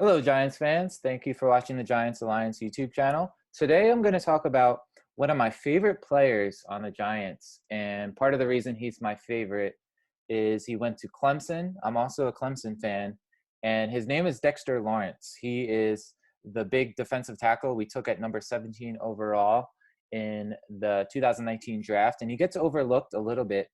Hello, Giants fans. Thank you for watching the Giants Alliance YouTube channel. Today, I'm going to talk about one of my favorite players on the Giants. And part of the reason he's my favorite is he went to Clemson. I'm also a Clemson fan. And his name is Dexter Lawrence. He is the big defensive tackle we took at number 17 overall in the 2019 draft. And he gets overlooked a little bit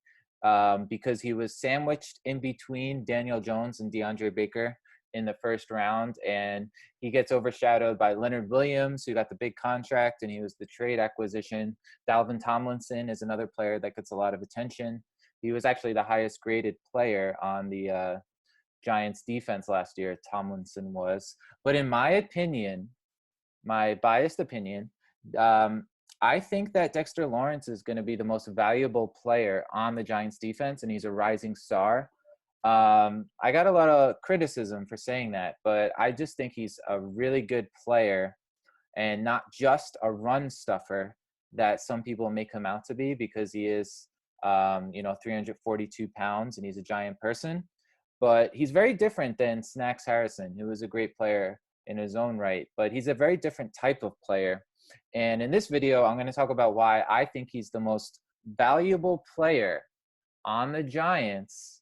because he was sandwiched in between Daniel Jones and DeAndre Baker in the first round, and he gets overshadowed by Leonard Williams, who got the big contract, and he was the trade acquisition. Dalvin Tomlinson is another player that gets a lot of attention. He was actually the highest graded player on the Giants defense last year, Tomlinson was. But in my opinion, my biased opinion, I think that Dexter Lawrence is going to be the most valuable player on the Giants defense, and he's a rising star. I got a lot of criticism for saying that, but I just think he's a really good player and not just a run stuffer that some people make him out to be, because he is, 342 pounds and he's a giant person. But he's very different than Snacks Harrison, who is a great player in his own right, but he's a very different type of player. And in this video, I'm going to talk about why I think he's the most valuable player on the Giants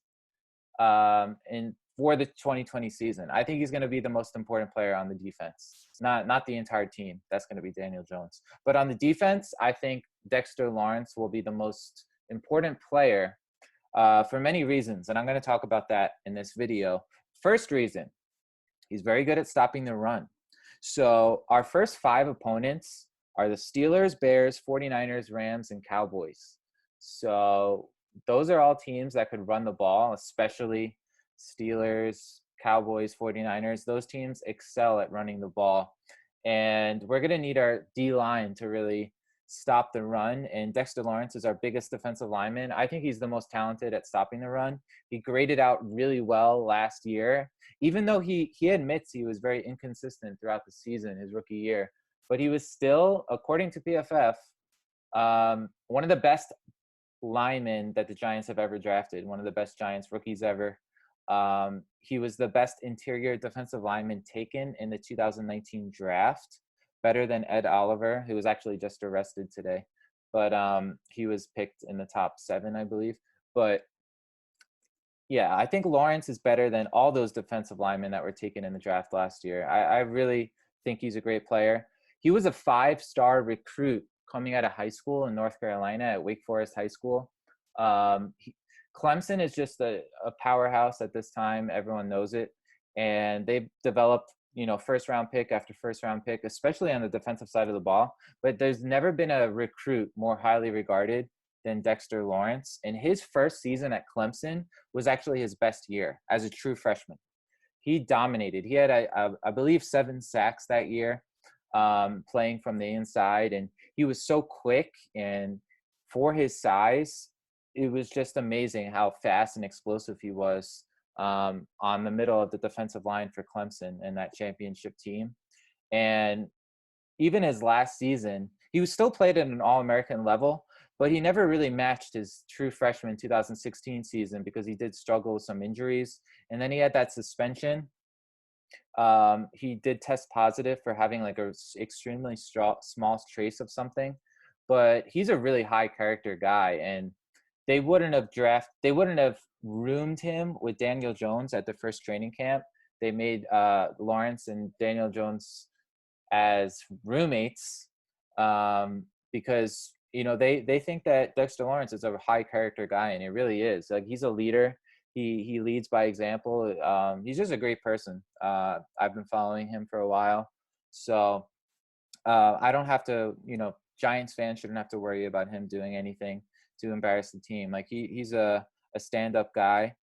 in for the 2020 season. I think he's going to be the most important player on the defense. Not the entire team. That's going to be Daniel Jones. But on the defense, I think Dexter Lawrence will be the most important player for many reasons. And I'm going to talk about that in this video. First reason, he's very good at stopping the run. So our first 5 opponents are the Steelers, Bears, 49ers, Rams, and Cowboys. So those are all teams that could run the ball, especially Steelers, Cowboys, 49ers. Those teams excel at running the ball. And we're going to need our D-line to really stop the run. And Dexter Lawrence is our biggest defensive lineman. I think he's the most talented at stopping the run. He graded out really well last year, even though he admits he was very inconsistent throughout the season, his rookie year. But he was still, according to PFF, one of the best lineman that the Giants have ever drafted, one of the best Giants rookies ever. He was the best interior defensive lineman taken in the 2019 draft, better than Ed Oliver, who was actually just arrested today. But he was picked in the top 7, I believe. But yeah, I think Lawrence is better than all those defensive linemen that were taken in the draft last year. I really think he's a great player. He was a 5-star recruit coming out of high school in North Carolina at Wake Forest High School. Clemson is just a powerhouse at this time. Everyone knows it. And they've developed, first round pick after first round pick, especially on the defensive side of the ball. But there's never been a recruit more highly regarded than Dexter Lawrence. And his first season at Clemson was actually his best year as a true freshman. He dominated. He had, I believe, 7 sacks that year, playing from the inside. And he was so quick, and for his size, it was just amazing how fast and explosive he was on the middle of the defensive line for Clemson and that championship team. And even his last season, he was still played at an All-American level, but he never really matched his true freshman 2016 season because he did struggle with some injuries. And then he had that suspension. He did test positive for having like a extremely small trace of something, but he's a really high character guy, and they wouldn't have roomed him with Daniel Jones at the first training camp. They made Lawrence and Daniel Jones as roommates because they think that Dexter Lawrence is a high character guy, and he really is. Like, he's a leader. He leads by example. He's just a great person. I've been following him for a while. So I don't have to, Giants fans shouldn't have to worry about him doing anything to embarrass the team. Like, he's a stand-up guy.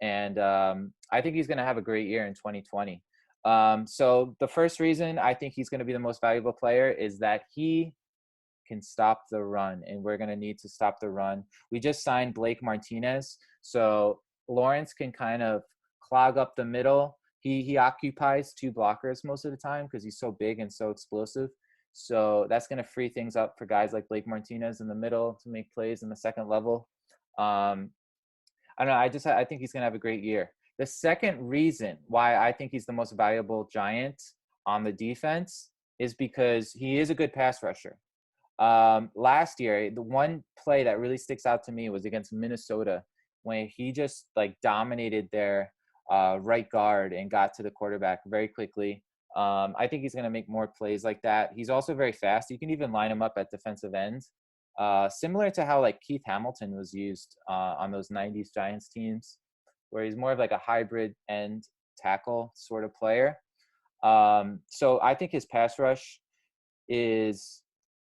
And I think he's going to have a great year in 2020. So the first reason I think he's going to be the most valuable player is that he can stop the run, and we're going to need to stop the run. We just signed Blake Martinez. So Lawrence can kind of clog up the middle. He occupies 2 blockers most of the time because he's so big and so explosive. So that's going to free things up for guys like Blake Martinez in the middle to make plays in the second level. I don't know. I think he's going to have a great year. The second reason why I think he's the most valuable Giant on the defense is because he is a good pass rusher. Last year, the one play that really sticks out to me was against Minnesota when he just like dominated their right guard and got to the quarterback very quickly. I think he's going to make more plays like that. He's also very fast. You can even line him up at defensive end, similar to how like Keith Hamilton was used on those 90s Giants teams, where he's more of like a hybrid end tackle sort of player. So I think his pass rush is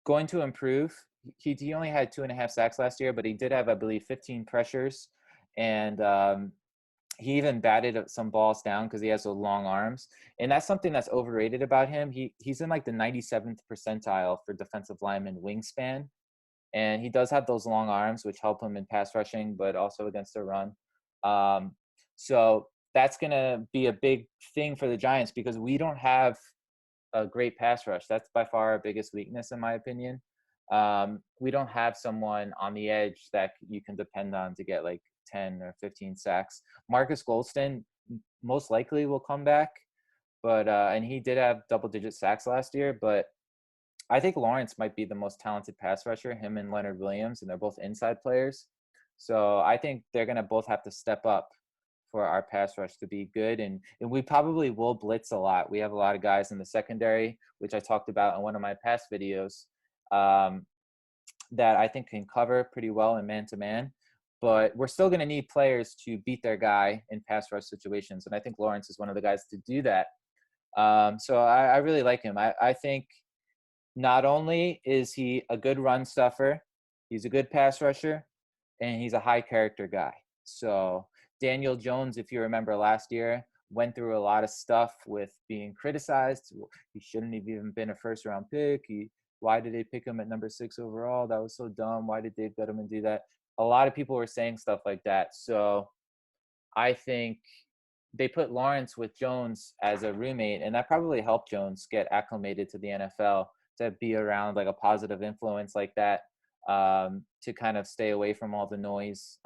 going to improve. He only had 2.5 sacks last year, but he did have, I believe, 15 pressures. And he even batted some balls down because he has those long arms. And that's something that's overrated about him. He's in like the 97th percentile for defensive lineman wingspan. And he does have those long arms, which help him in pass rushing, but also against the run. So that's going to be a big thing for the Giants because we don't have a great pass rush. That's by far our biggest weakness, in my opinion. We don't have someone on the edge that you can depend on to get like 10 or 15 sacks. Marcus Goldston most likely will come back, but and he did have double-digit sacks last year, but I think Lawrence might be the most talented pass rusher, him and Leonard Williams, and they're both inside players. So I think they're going to both have to step up for our pass rush to be good. And we probably will blitz a lot. We have a lot of guys in the secondary, which I talked about in one of my past videos, that I think can cover pretty well in man-to-man. But we're still going to need players to beat their guy in pass rush situations. And I think Lawrence is one of the guys to do that. So I really like him. I think not only is he a good run stuffer, he's a good pass rusher, and he's a high character guy. So Daniel Jones, if you remember last year, went through a lot of stuff with being criticized. He shouldn't have even been a first-round pick. Why did they pick him at number 6 overall? That was so dumb. Why did Dave Gettleman do that? A lot of people were saying stuff like that. So I think they put Lawrence with Jones as a roommate, and that probably helped Jones get acclimated to the NFL, to be around like a positive influence like that, to kind of stay away from all the noise.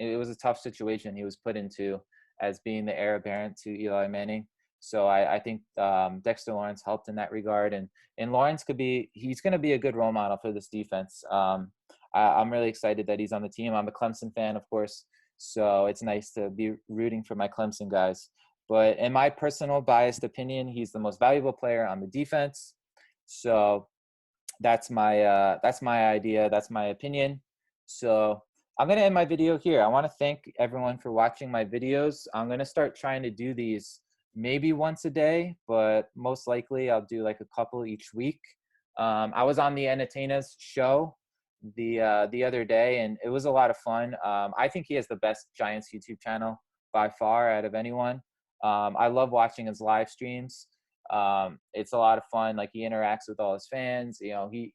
It was a tough situation he was put into as being the heir apparent to Eli Manning. So I think Dexter Lawrence helped in that regard. And Lawrence he's going to be a good role model for this defense. I'm really excited that he's on the team. I'm a Clemson fan, of course, so it's nice to be rooting for my Clemson guys. But in my personal biased opinion, he's the most valuable player on the defense. So that's my idea. That's my opinion. So I'm going to end my video here. I want to thank everyone for watching my videos. I'm going to start trying to do these maybe once a day, but most likely I'll do like a couple each week. I was on the Entertainers show the other day, and it was a lot of fun. I think he has the best Giants YouTube channel by far out of anyone. I love watching his live streams. It's a lot of fun. Like, he interacts with all his fans. You know, he